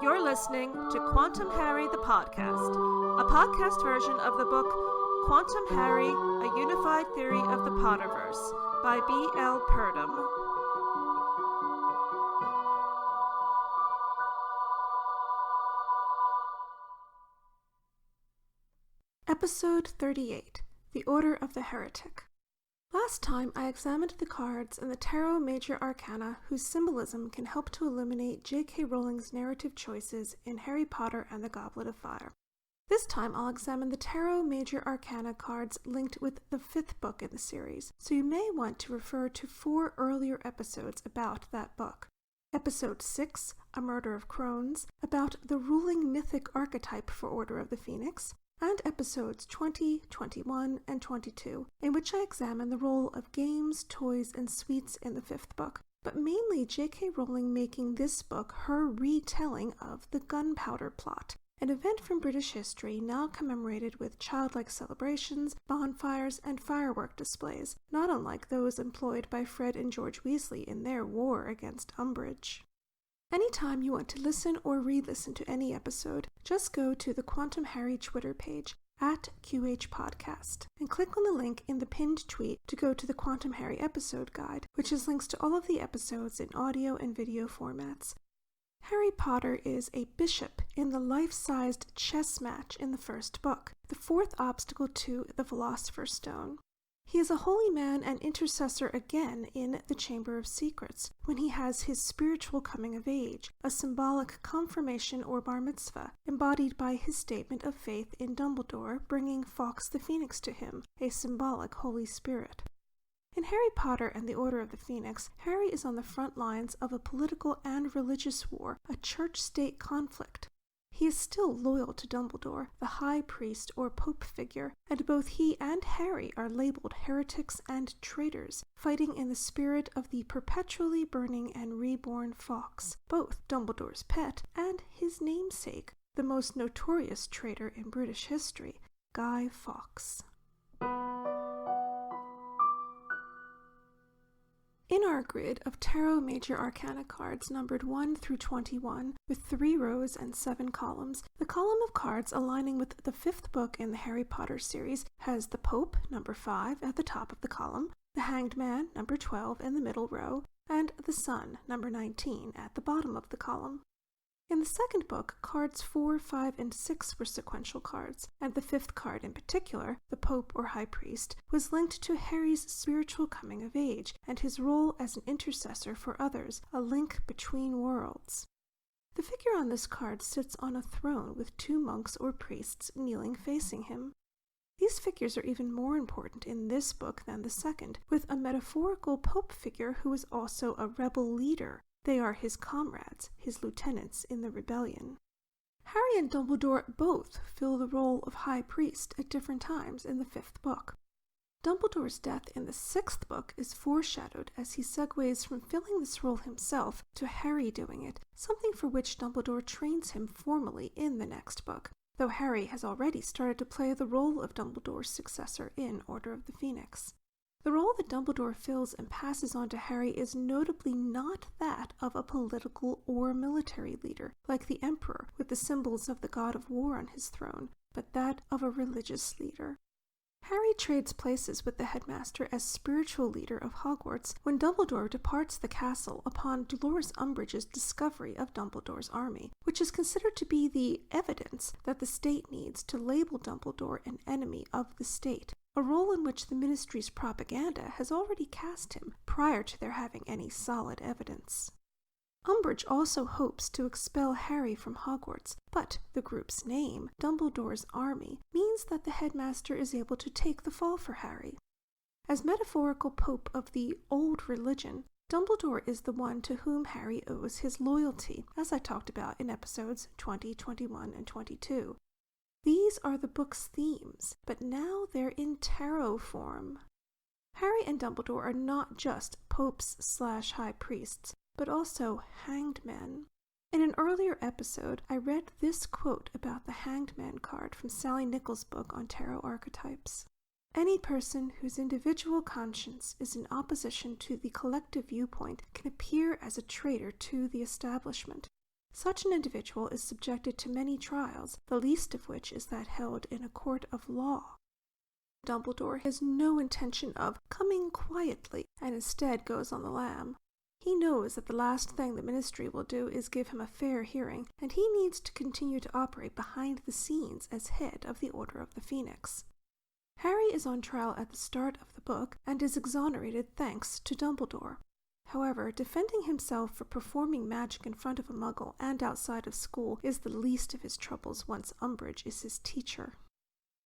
You're listening to Quantum Harry the Podcast, a podcast version of the book Quantum Harry, A Unified Theory of the Potterverse by B.L. Purdom. Episode 38, The Order of the Heretic. Last time I examined the cards in the Tarot Major Arcana whose symbolism can help to illuminate J.K. Rowling's narrative choices in Harry Potter and the Goblet of Fire. This time I'll examine the Tarot Major Arcana cards linked with the 5th book in the series, so you may want to refer to 4 earlier episodes about that book. Episode 6, A Murder of Crones, about the ruling mythic archetype for Order of the Phoenix, and episodes 20, 21, and 22, in which I examine the role of games, toys, and sweets in the 5th book, but mainly J.K. Rowling making this book her retelling of the Gunpowder Plot, an event from British history now commemorated with childlike celebrations, bonfires, and firework displays, not unlike those employed by Fred and George Weasley in their war against Umbridge. Anytime you want to listen or re-listen to any episode, just go to the Quantum Harry Twitter page, at QHPodcast, and click on the link in the pinned tweet to go to the Quantum Harry episode guide, which has links to all of the episodes in audio and video formats. Harry Potter is a bishop in the life-sized chess match in the 1st book, the 4th obstacle to the Philosopher's Stone. He is a holy man and intercessor again in the Chamber of Secrets, when he has his spiritual coming of age, a symbolic confirmation or bar mitzvah, embodied by his statement of faith in Dumbledore bringing Fawkes the Phoenix to him, a symbolic Holy Spirit. In Harry Potter and the Order of the Phoenix, Harry is on the front lines of a political and religious war, a church-state conflict. He is still loyal to Dumbledore, the high priest or pope figure, and both he and Harry are labeled heretics and traitors, fighting in the spirit of the perpetually burning and reborn Fawkes, both Dumbledore's pet and his namesake, the most notorious traitor in British history, Guy Fawkes. In our grid of Tarot Major Arcana cards numbered 1 through 21, with 3 rows and 7 columns, the column of cards aligning with the 5th book in the Harry Potter series has the Pope, number 5, at the top of the column, the Hanged Man, number 12, in the middle row, and the Sun, number 19, at the bottom of the column. In the 2nd book, cards 4, 5, and 6 were sequential cards, and the 5th card in particular, the Pope or High Priest, was linked to Harry's spiritual coming of age and his role as an intercessor for others, a link between worlds. The figure on this card sits on a throne with 2 monks or priests kneeling facing him. These figures are even more important in this book than the 2nd, with a metaphorical Pope figure who is also a rebel leader. They are his comrades, his lieutenants in the rebellion. Harry and Dumbledore both fill the role of High Priest at different times in the 5th book. Dumbledore's death in the 6th book is foreshadowed as he segues from filling this role himself to Harry doing it, something for which Dumbledore trains him formally in the next book, though Harry has already started to play the role of Dumbledore's successor in Order of the Phoenix. The role that Dumbledore fills and passes on to Harry is notably not that of a political or military leader, like the Emperor with the symbols of the god of war on his throne, but that of a religious leader. Harry trades places with the headmaster as spiritual leader of Hogwarts when Dumbledore departs the castle upon Dolores Umbridge's discovery of Dumbledore's army, which is considered to be the evidence that the state needs to label Dumbledore an enemy of the state, a role in which the Ministry's propaganda has already cast him prior to their having any solid evidence. Umbridge also hopes to expel Harry from Hogwarts, but the group's name, Dumbledore's Army, means that the headmaster is able to take the fall for Harry. As metaphorical pope of the old religion, Dumbledore is the one to whom Harry owes his loyalty, as I talked about in episodes 20, 21, and 22. These are the book's themes, but now they're in tarot form. Harry and Dumbledore are not just popes/high priests, but also hanged men. In an earlier episode, I read this quote about the Hanged Man card from Sally Nichols' book on tarot archetypes. Any person whose individual conscience is in opposition to the collective viewpoint can appear as a traitor to the establishment. Such an individual is subjected to many trials, the least of which is that held in a court of law. Dumbledore has no intention of coming quietly, and instead goes on the lam. He knows that the last thing the Ministry will do is give him a fair hearing, and he needs to continue to operate behind the scenes as head of the Order of the Phoenix. Harry is on trial at the start of the book, and is exonerated thanks to Dumbledore. However, defending himself for performing magic in front of a Muggle and outside of school is the least of his troubles once Umbridge is his teacher.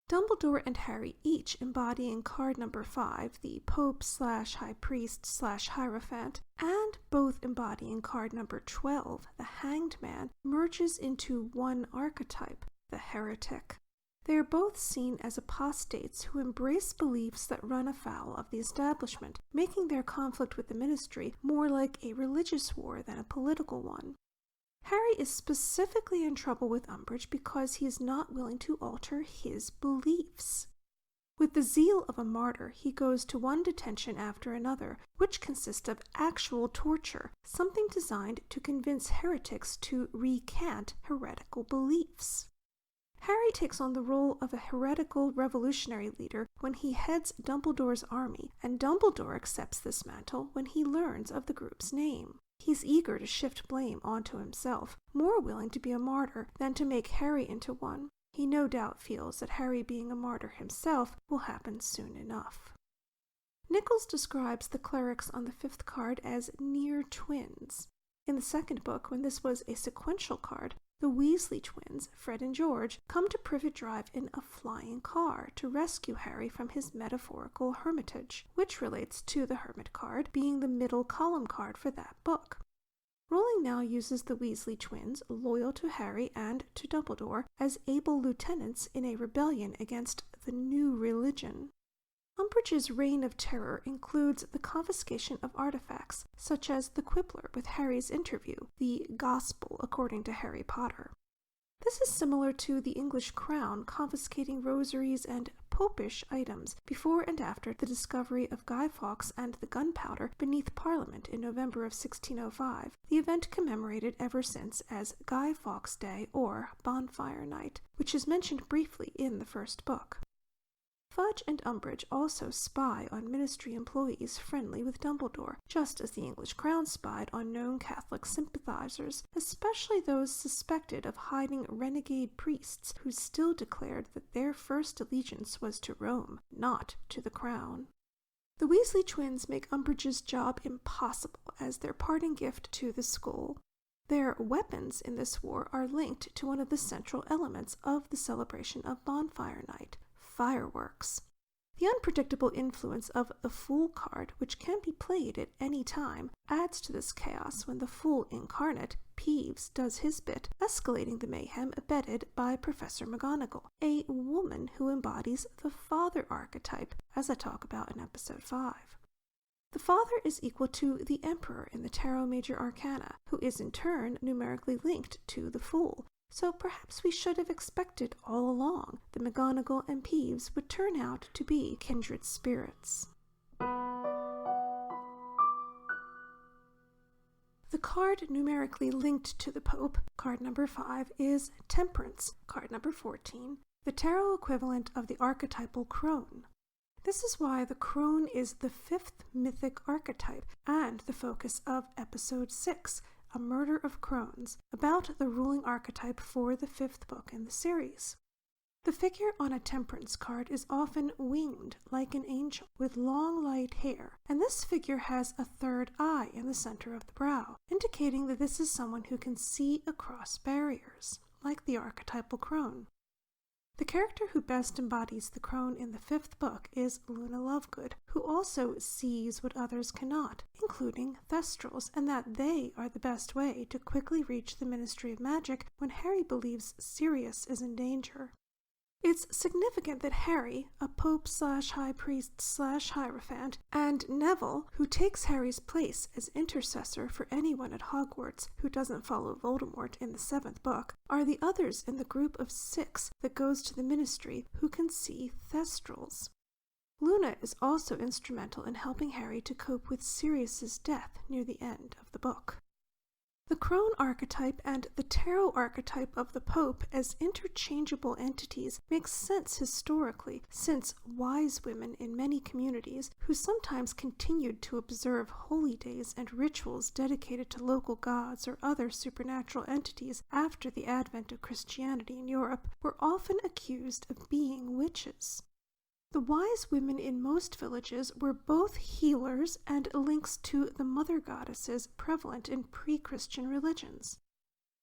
Dumbledore and Harry, each embodying card number 5, the Pope/High Priest/Hierophant, and both embodying card number 12, the Hanged Man, merges into one archetype, the Heretic. They are both seen as apostates who embrace beliefs that run afoul of the establishment, making their conflict with the Ministry more like a religious war than a political one. Harry is specifically in trouble with Umbridge because he is not willing to alter his beliefs. With the zeal of a martyr, he goes to one detention after another, which consist of actual torture, something designed to convince heretics to recant heretical beliefs. Harry takes on the role of a heretical revolutionary leader when he heads Dumbledore's army, and Dumbledore accepts this mantle when he learns of the group's name. He's eager to shift blame onto himself, more willing to be a martyr than to make Harry into one. He no doubt feels that Harry being a martyr himself will happen soon enough. Nichols describes the clerics on the 5th card as near twins. In the 2nd book, when this was a sequential card, the Weasley twins, Fred and George, come to Privet Drive in a flying car to rescue Harry from his metaphorical hermitage, which relates to the Hermit card being the middle column card for that book. Rowling now uses the Weasley twins, loyal to Harry and to Dumbledore, as able lieutenants in a rebellion against the new religion. Umbridge's reign of terror includes the confiscation of artifacts, such as the Quibbler with Harry's interview, the Gospel according to Harry Potter. This is similar to the English crown confiscating rosaries and popish items before and after the discovery of Guy Fawkes and the gunpowder beneath Parliament in November of 1605, the event commemorated ever since as Guy Fawkes Day or Bonfire Night, which is mentioned briefly in the 1st book. Fudge and Umbridge also spy on Ministry employees friendly with Dumbledore, just as the English crown spied on known Catholic sympathizers, especially those suspected of hiding renegade priests who still declared that their first allegiance was to Rome, not to the crown. The Weasley twins make Umbridge's job impossible as their parting gift to the school. Their weapons in this war are linked to one of the central elements of the celebration of Bonfire Night, fireworks. The unpredictable influence of the Fool card, which can be played at any time, adds to this chaos when the Fool incarnate, Peeves, does his bit, escalating the mayhem abetted by Professor McGonagall, a woman who embodies the Father archetype, as I talk about in episode 5. The Father is equal to the Emperor in the Tarot Major Arcana, who is in turn numerically linked to the Fool. So perhaps we should have expected all along that McGonagall and Peeves would turn out to be kindred spirits. The card numerically linked to the Pope, card number 5, is Temperance, card number 14, the tarot equivalent of the archetypal crone. This is why the crone is the 5th mythic archetype and the focus of episode 6, A Murder of Crones, about the ruling archetype for the 5th book in the series. The figure on a Temperance card is often winged like an angel with long light hair, and this figure has a third eye in the center of the brow, indicating that this is someone who can see across barriers, like the archetypal crone. The character who best embodies the crone in the 5th book is Luna Lovegood, who also sees what others cannot, including Thestrals, and that they are the best way to quickly reach the Ministry of Magic when Harry believes Sirius is in danger. It's significant that Harry, a Pope/High Priest/Hierophant, and Neville, who takes Harry's place as intercessor for anyone at Hogwarts who doesn't follow Voldemort in the 7th book, are the others in the group of 6 that goes to the Ministry who can see Thestrals. Luna is also instrumental in helping Harry to cope with Sirius's death near the end of the book. The crone archetype and the tarot archetype of the Pope as interchangeable entities makes sense historically, since wise women in many communities, who sometimes continued to observe holy days and rituals dedicated to local gods or other supernatural entities after the advent of Christianity in Europe, were often accused of being witches. The wise women in most villages were both healers and links to the mother goddesses prevalent in pre-Christian religions.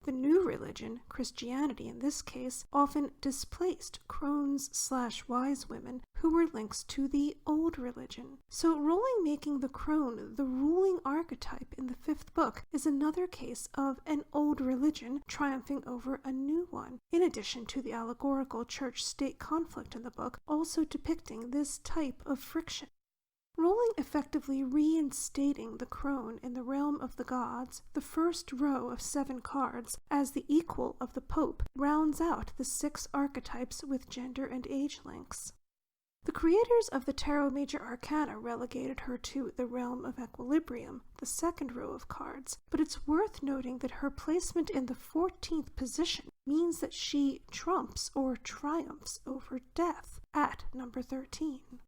The new religion, Christianity in this case, often displaced crones/wise women who were links to the old religion. So Rowling making the crone the ruling archetype in the 5th book is another case of an old religion triumphing over a new one, in addition to the allegorical church-state conflict in the book also depicting this type of friction. Rowling effectively reinstating the crone in the realm of the gods, the first row of 7 cards, as the equal of the Pope, rounds out the 6 archetypes with gender and age links. The creators of the Tarot Major Arcana relegated her to the realm of equilibrium, the 2nd row of cards, but it's worth noting that her placement in the 14th position means that she trumps or triumphs over death at number 13.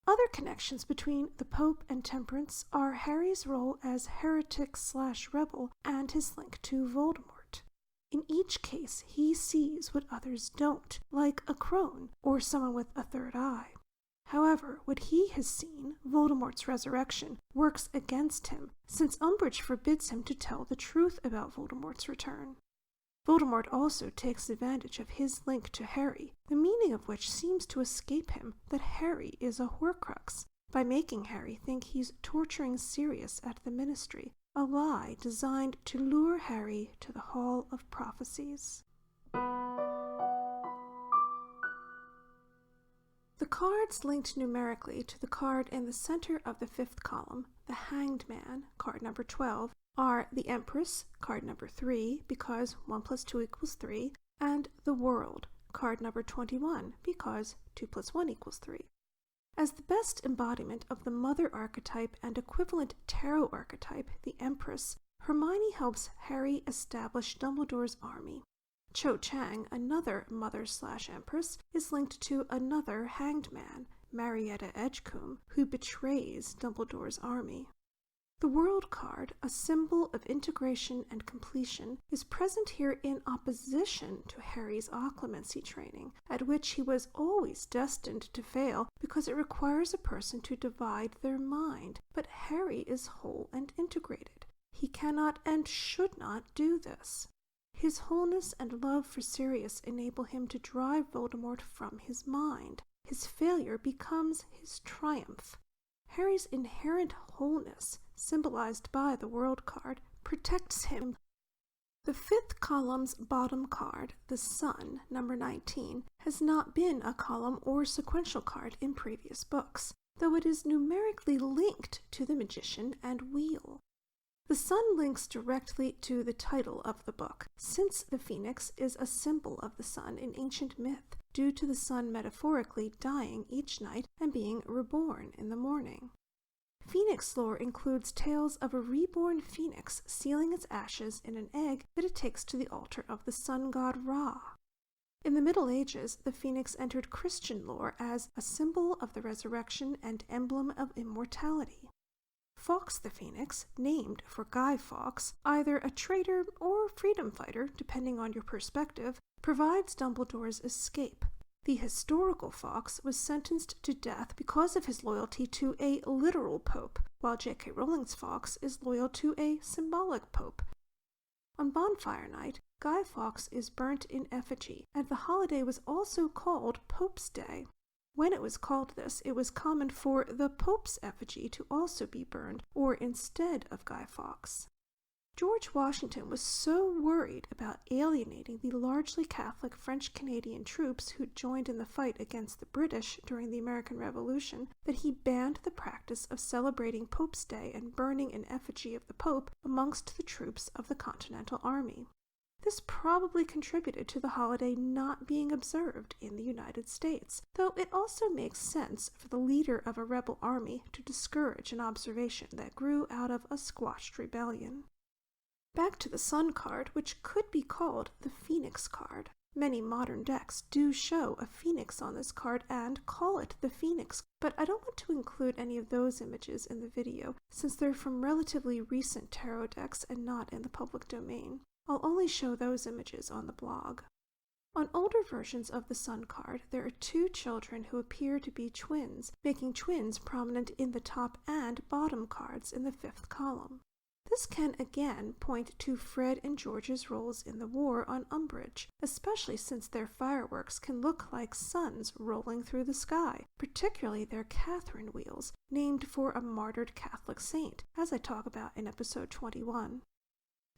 Other connections between the Pope and Temperance are Harry's role as heretic/rebel and his link to Voldemort. In each case, he sees what others don't, like a crone or someone with a third eye. However, what he has seen, Voldemort's resurrection, works against him, since Umbridge forbids him to tell the truth about Voldemort's return. Voldemort also takes advantage of his link to Harry, the meaning of which seems to escape him that Harry is a Horcrux, by making Harry think he's torturing Sirius at the Ministry, a lie designed to lure Harry to the Hall of Prophecies. The cards linked numerically to the card in the center of the 5th column, the Hanged Man, card number 12, are the Empress, card number 3, because 1 + 2 = 3, and the World, card number 21, because 2 + 1 = 3. As the best embodiment of the Mother archetype and equivalent tarot archetype, the Empress, Hermione helps Harry establish Dumbledore's army. Cho Chang, another Mother/Empress, is linked to another Hanged Man, Marietta Edgecombe, who betrays Dumbledore's army. The World card, a symbol of integration and completion, is present here in opposition to Harry's Occlumency training, at which he was always destined to fail because it requires a person to divide their mind, but Harry is whole and integrated. He cannot and should not do this. His wholeness and love for Sirius enable him to drive Voldemort from his mind. His failure becomes his triumph. Harry's inherent wholeness, symbolized by the World card, protects him. The 5th column's bottom card, the Sun, number 19, has not been a column or sequential card in previous books, though it is numerically linked to the Magician and Wheel. The Sun links directly to the title of the book, since the Phoenix is a symbol of the sun in ancient myth, due to the sun metaphorically dying each night and being reborn in the morning. Phoenix lore includes tales of a reborn phoenix sealing its ashes in an egg that it takes to the altar of the sun god Ra. In the Middle Ages, the phoenix entered Christian lore as a symbol of the resurrection and emblem of immortality. Fawkes the Phoenix, named for Guy Fawkes, either a traitor or freedom fighter, depending on your perspective, provides Dumbledore's escape. The historical Fawkes was sentenced to death because of his loyalty to a literal pope, while J.K. Rowling's Fawkes is loyal to a symbolic pope. On Bonfire Night, Guy Fawkes is burnt in effigy, and the holiday was also called Pope's Day. When it was called this, it was common for the Pope's effigy to also be burned, or instead of Guy Fawkes. George Washington was so worried about alienating the largely Catholic French-Canadian troops who joined in the fight against the British during the American Revolution that he banned the practice of celebrating Pope's Day and burning an effigy of the Pope amongst the troops of the Continental Army. This probably contributed to the holiday not being observed in the United States, though it also makes sense for the leader of a rebel army to discourage an observation that grew out of a squashed rebellion. Back to the Sun card, which could be called the Phoenix card. Many modern decks do show a phoenix on this card and call it the Phoenix, but I don't want to include any of those images in the video since they're from relatively recent tarot decks and not in the public domain. I'll only show those images on the blog. On older versions of the Sun card, there are two children who appear to be twins, making twins prominent in the top and bottom cards in the 5th column. This can again point to Fred and George's roles in the war on Umbridge, especially since their fireworks can look like suns rolling through the sky, particularly their Catherine wheels, named for a martyred Catholic saint, as I talk about in episode 21.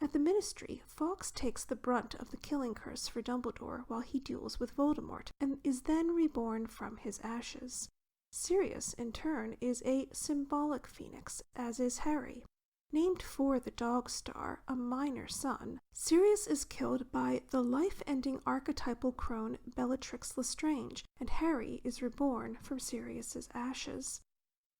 At the Ministry, Fawkes takes the brunt of the killing curse for Dumbledore while he duels with Voldemort, and is then reborn from his ashes. Sirius, in turn, is a symbolic phoenix, as is Harry. Named for the dog star, a minor sun, Sirius is killed by the life-ending archetypal crone Bellatrix Lestrange, and Harry is reborn from Sirius's ashes.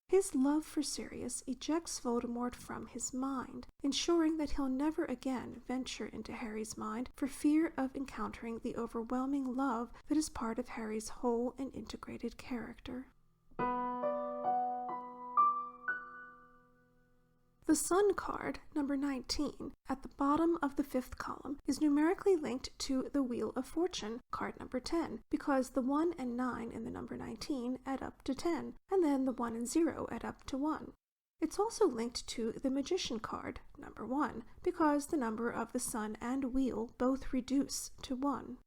His love for Sirius ejects Voldemort from his mind, ensuring that he'll never again venture into Harry's mind for fear of encountering the overwhelming love that is part of Harry's whole and integrated character. The Sun card, number 19, at the bottom of the 5th column, is numerically linked to the Wheel of Fortune, card number 10, because the 1 and 9 in the number 19 add up to 10, and then the 1 and 0 add up to 1. It's also linked to the Magician card, number 1, because the number of the sun and wheel both reduce to 1.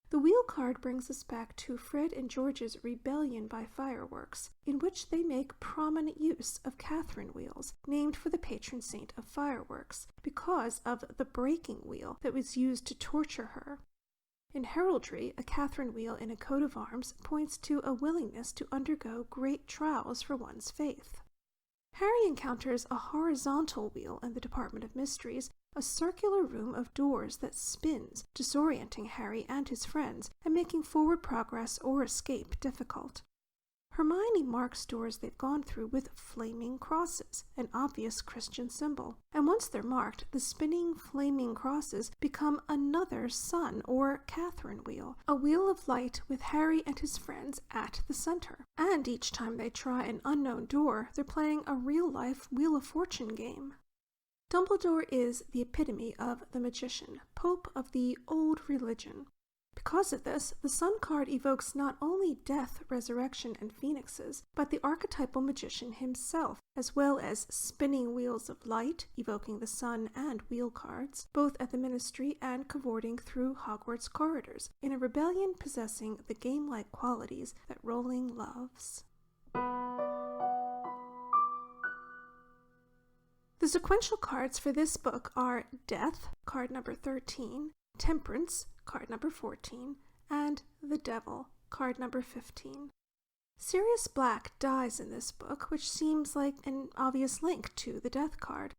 The Wheel card brings us back to Fred and George's rebellion by fireworks, in which they make prominent use of Catherine wheels, named for the patron saint of fireworks, because of the breaking wheel that was used to torture her. In heraldry, a Catherine wheel in a coat of arms points to a willingness to undergo great trials for one's faith. Harry encounters a horizontal wheel in the Department of Mysteries, a circular room of doors that spins, disorienting Harry and his friends and making forward progress or escape difficult. Hermione marks doors they've gone through with flaming crosses, an obvious Christian symbol, and once they're marked, the spinning flaming crosses become another sun or Catherine wheel, a wheel of light with Harry and his friends at the center. And each time they try an unknown door, they're playing a real-life Wheel of Fortune game. Dumbledore is the epitome of the magician, pope of the old religion. Because of this, the Sun card evokes not only death, resurrection, and phoenixes, but the archetypal magician himself, as well as spinning wheels of light, evoking the sun and wheel cards, both at the Ministry and cavorting through Hogwarts corridors, in a rebellion possessing the game-like qualities that Rowling loves. The sequential cards for this book are Death, card number 13, Temperance, card number 14, and The Devil, card number 15. Sirius Black dies in this book, which seems like an obvious link to the Death card.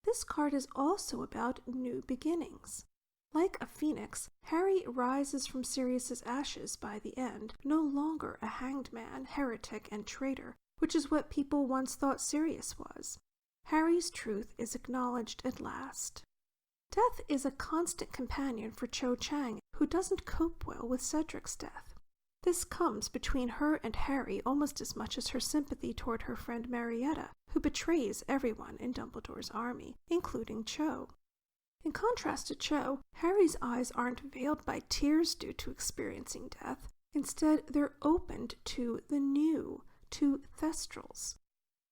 This card is also about new beginnings. Like a phoenix, Harry rises from Sirius's ashes by the end, no longer a hanged man, heretic, and traitor, which is what people once thought Sirius was. Harry's truth is acknowledged at last. Death is a constant companion for Cho Chang, who doesn't cope well with Cedric's death. This comes between her and Harry almost as much as her sympathy toward her friend Marietta, who betrays everyone in Dumbledore's army, including Cho. In contrast to Cho, Harry's eyes aren't veiled by tears due to experiencing death. Instead, they're opened to the new, to Thestrals.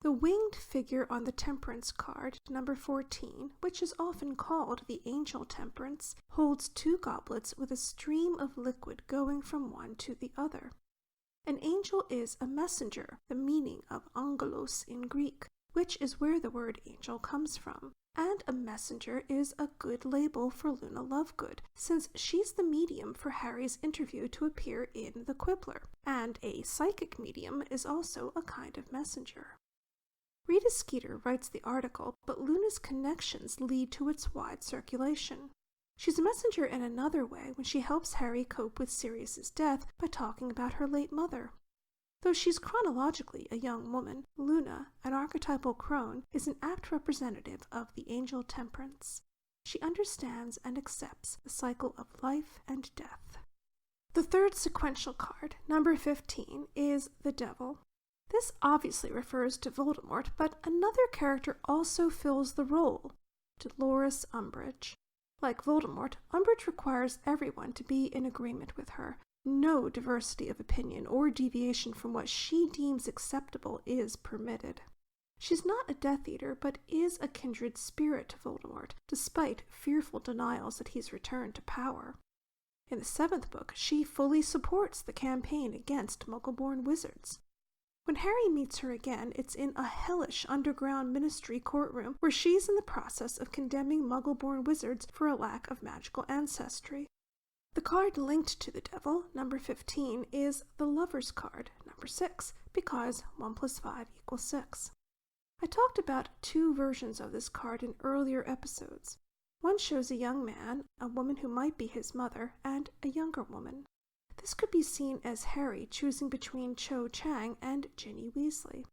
The winged figure on the Temperance card, number 14, which is often called the Angel Temperance, holds two goblets with a stream of liquid going from one to the other. An angel is a messenger, the meaning of angelos in Greek, which is where the word angel comes from. And a messenger is a good label for Luna Lovegood, since she's the medium for Harry's interview to appear in The Quibbler, and a psychic medium is also a kind of messenger. Rita Skeeter writes the article, but Luna's connections lead to its wide circulation. She's a messenger in another way when she helps Harry cope with Sirius's death by talking about her late mother. Though she's chronologically a young woman, Luna, an archetypal crone, is an apt representative of the angel Temperance. she understands and accepts the cycle of life and death. The third sequential card, number 15, is the Devil. This obviously refers to Voldemort, but another character also fills the role, Dolores Umbridge. Like Voldemort, Umbridge requires everyone to be in agreement with her. No diversity of opinion or deviation from what she deems acceptable is permitted. She's not a Death Eater, but is a kindred spirit to Voldemort, despite fearful denials that he's returned to power. In the 7th book, she fully supports the campaign against Muggle-born wizards. When Harry meets her again, it's in a hellish underground ministry courtroom where she's in the process of condemning Muggle-born wizards for a lack of magical ancestry. The card linked to the Devil, number 15, is the Lover's card, number 6, because 1 + 5 = 6. I talked about 2 versions of this card in earlier episodes. One shows a young man, a woman who might be his mother, and a younger woman. This could be seen as Harry choosing between Cho Chang and Ginny Weasley.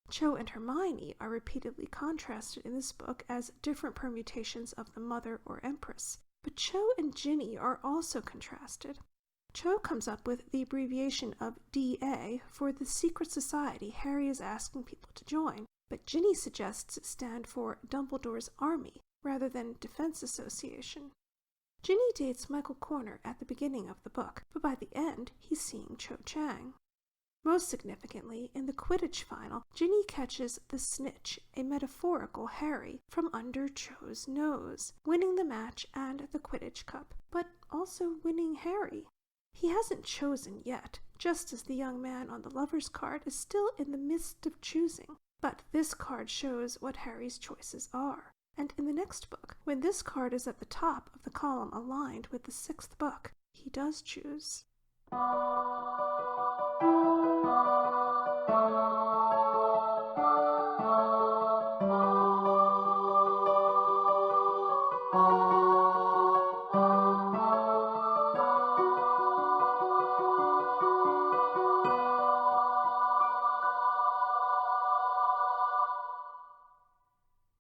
Cho and Hermione are repeatedly contrasted in this book as different permutations of the mother or empress, but Cho and Ginny are also contrasted. Cho comes up with the abbreviation of DA for the secret society Harry is asking people to join, but Ginny suggests it stand for Dumbledore's Army rather than Defense Association. Ginny dates Michael Corner at the beginning of the book, but by the end, he's seeing Cho Chang. Most significantly, in the Quidditch final, Ginny catches the snitch, a metaphorical Harry, from under Cho's nose, winning the match and the Quidditch Cup, but also winning Harry. He hasn't chosen yet, just as the young man on the Lover's card is still in the midst of choosing, but this card shows what Harry's choices are. And in the next book, when this card is at the top of the column aligned with the 6th book, he does choose.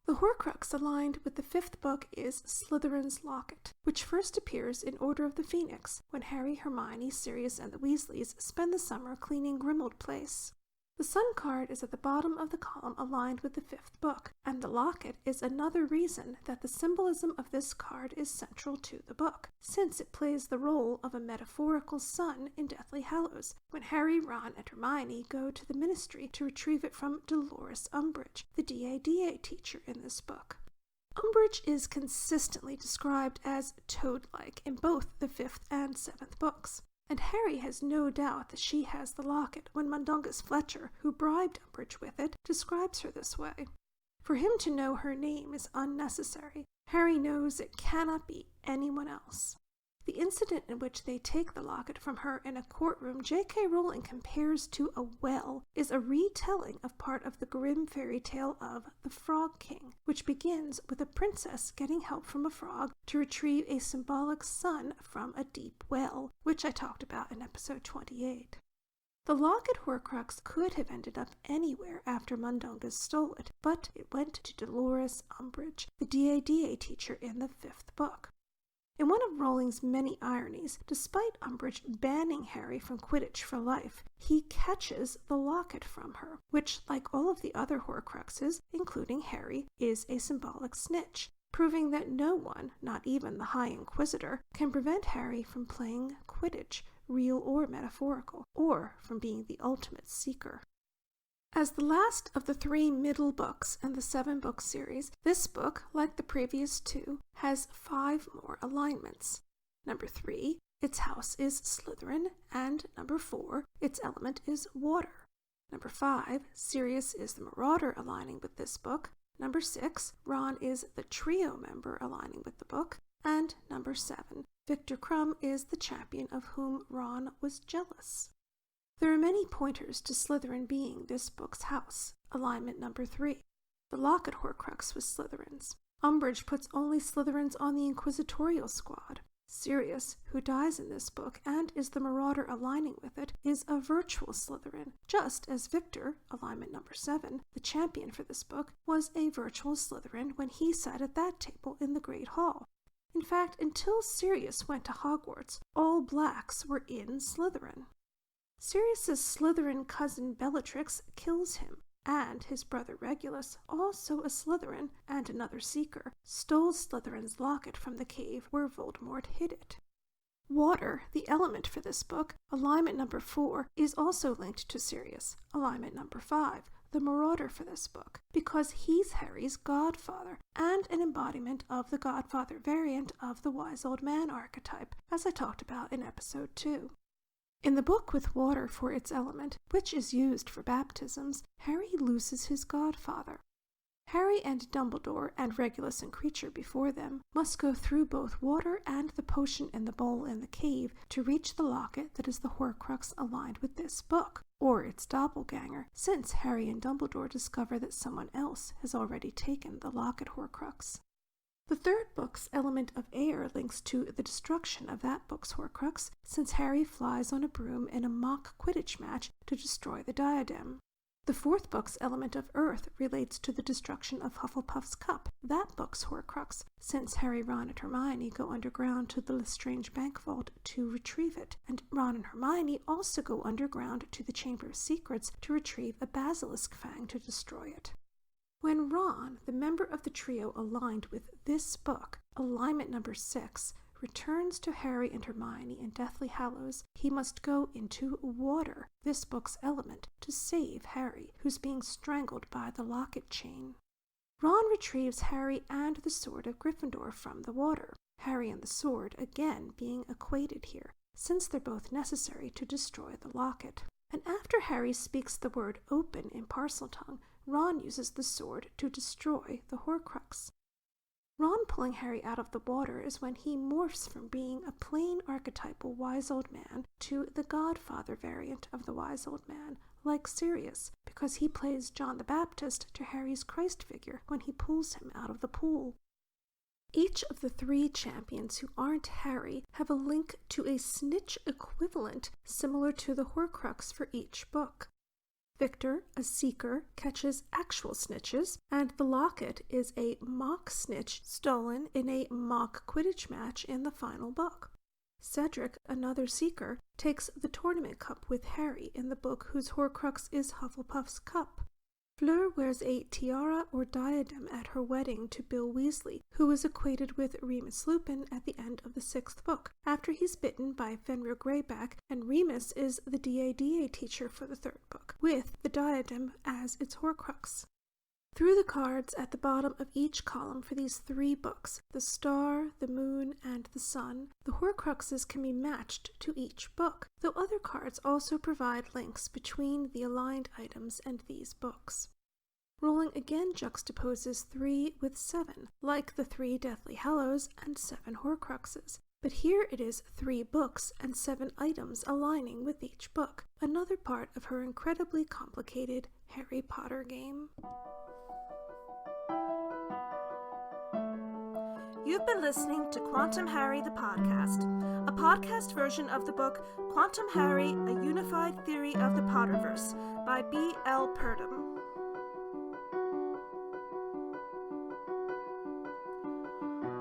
The Horcrux aligned with the 5th book is Slytherin's Locket, which first appears in Order of the Phoenix when Harry, Hermione, Sirius, and the Weasleys spend the summer cleaning Grimmauld Place. The Sun card is at the bottom of the column aligned with the 5th book, and the locket is another reason that the symbolism of this card is central to the book, since it plays the role of a metaphorical sun in Deathly Hallows, when Harry, Ron, and Hermione go to the Ministry to retrieve it from Dolores Umbridge, the DADA teacher in this book. Umbridge is consistently described as toad-like in both the 5th and 7th books, and Harry has no doubt that she has the locket when Mundungus Fletcher, who bribed Umbridge with it, describes her this way. For him to know her name is unnecessary. Harry knows it cannot be anyone else. The incident in which they take the locket from her in a courtroom J.K. Rowling compares to a well is a retelling of part of the grim fairy tale of The Frog King, which begins with a princess getting help from a frog to retrieve a symbolic sun from a deep well, which I talked about in episode 28. The locket Horcrux could have ended up anywhere after Mundungus stole it, but it went to Dolores Umbridge, the DADA teacher in the 5th book. In one of Rowling's many ironies, despite Umbridge banning Harry from Quidditch for life, he catches the locket from her, which, like all of the other Horcruxes, including Harry, is a symbolic snitch, proving that no one, not even the High Inquisitor, can prevent Harry from playing Quidditch, real or metaphorical, or from being the ultimate seeker. As the last of the 3 middle books in the 7-book series, this book, like the previous 2, has 5 more alignments. Number 3, its house is Slytherin, and number 4, its element is water. Number 5, Sirius is the Marauder aligning with this book. Number 6, Ron is the Trio member aligning with the book. And number 7, Victor Crumb is the champion of whom Ron was jealous. There are many pointers to Slytherin being this book's house. Alignment number 3. The locket Horcrux was Slytherin's. Umbridge puts only Slytherins on the Inquisitorial Squad. Sirius, who dies in this book and is the marauder aligning with it, is a virtual Slytherin, just as Victor, alignment number 7, the champion for this book, was a virtual Slytherin when he sat at that table in the Great Hall. In fact, until Sirius went to Hogwarts, all blacks were in Slytherin. Sirius's Slytherin cousin Bellatrix kills him, and his brother Regulus, also a Slytherin and another Seeker, stole Slytherin's locket from the cave where Voldemort hid it. Water, the element for this book, alignment number 4, is also linked to Sirius, alignment number 5, the marauder for this book, because he's Harry's godfather, and an embodiment of the godfather variant of the wise old man archetype, as I talked about in episode 2. In the book with water for its element, which is used for baptisms, Harry loses his godfather. Harry and Dumbledore, and Regulus and Creature before them, must go through both water and the potion in the bowl in the cave to reach the locket that is the Horcrux aligned with this book, or its doppelganger, since Harry and Dumbledore discover that someone else has already taken the locket Horcrux. The third book's element of air links to the destruction of that book's Horcrux, since Harry flies on a broom in a mock Quidditch match to destroy the diadem. The fourth book's element of earth relates to the destruction of Hufflepuff's cup, that book's Horcrux, since Harry, Ron, and Hermione go underground to the Lestrange Bank Vault to retrieve it, and Ron and Hermione also go underground to the Chamber of Secrets to retrieve a basilisk fang to destroy it. When Ron, the member of the trio aligned with this book, alignment number 6, returns to Harry and Hermione in Deathly Hallows, he must go into water, this book's element, to save Harry, who's being strangled by the locket chain. Ron retrieves Harry and the sword of Gryffindor from the water, Harry and the sword again being equated here, since they're both necessary to destroy the locket. And after Harry speaks the word open in Parseltongue, Ron uses the sword to destroy the Horcrux. Ron pulling Harry out of the water is when he morphs from being a plain archetypal wise old man to the godfather variant of the wise old man, like Sirius, because he plays John the Baptist to Harry's Christ figure when he pulls him out of the pool. Each of the 3 champions who aren't Harry have a link to a snitch equivalent similar to the Horcrux for each book. Victor, a seeker, catches actual snitches, and the locket is a mock snitch stolen in a mock Quidditch match in the final book. Cedric, another seeker, takes the tournament cup with Harry in the book whose Horcrux is Hufflepuff's cup. Fleur wears a tiara or diadem at her wedding to Bill Weasley, who is equated with Remus Lupin at the end of the 6th book, after he's bitten by Fenrir Greyback, and Remus is the DADA teacher for the 3rd book, with the diadem as its Horcrux. Through the cards at the bottom of each column for these 3 books, the star, the moon, and the sun, the Horcruxes can be matched to each book, though other cards also provide links between the aligned items and these books. Rolling again juxtaposes 3 with 7, like the 3 Deathly Hallows and 7 Horcruxes, but here it is 3 books and 7 items aligning with each book, another part of her incredibly complicated Harry Potter game. You've been listening to Quantum Harry the Podcast, a podcast version of the book Quantum Harry, A Unified Theory of the Potterverse by B.L. Purdom.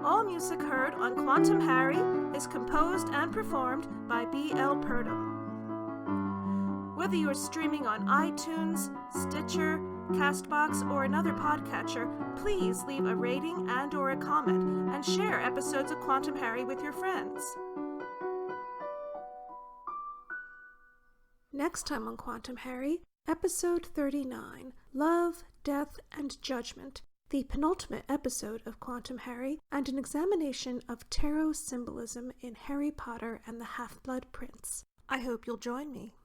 All music heard on Quantum Harry is composed and performed by B.L. Purdom. Whether you're streaming on iTunes, Stitcher, Castbox, or another podcatcher, please leave a rating and/or a comment and share episodes of Quantum Harry with your friends. Next time on Quantum Harry, episode 39, Love, Death, and Judgment, the penultimate episode of Quantum Harry, and an examination of tarot symbolism in Harry Potter and the Half-Blood Prince. I hope you'll join me.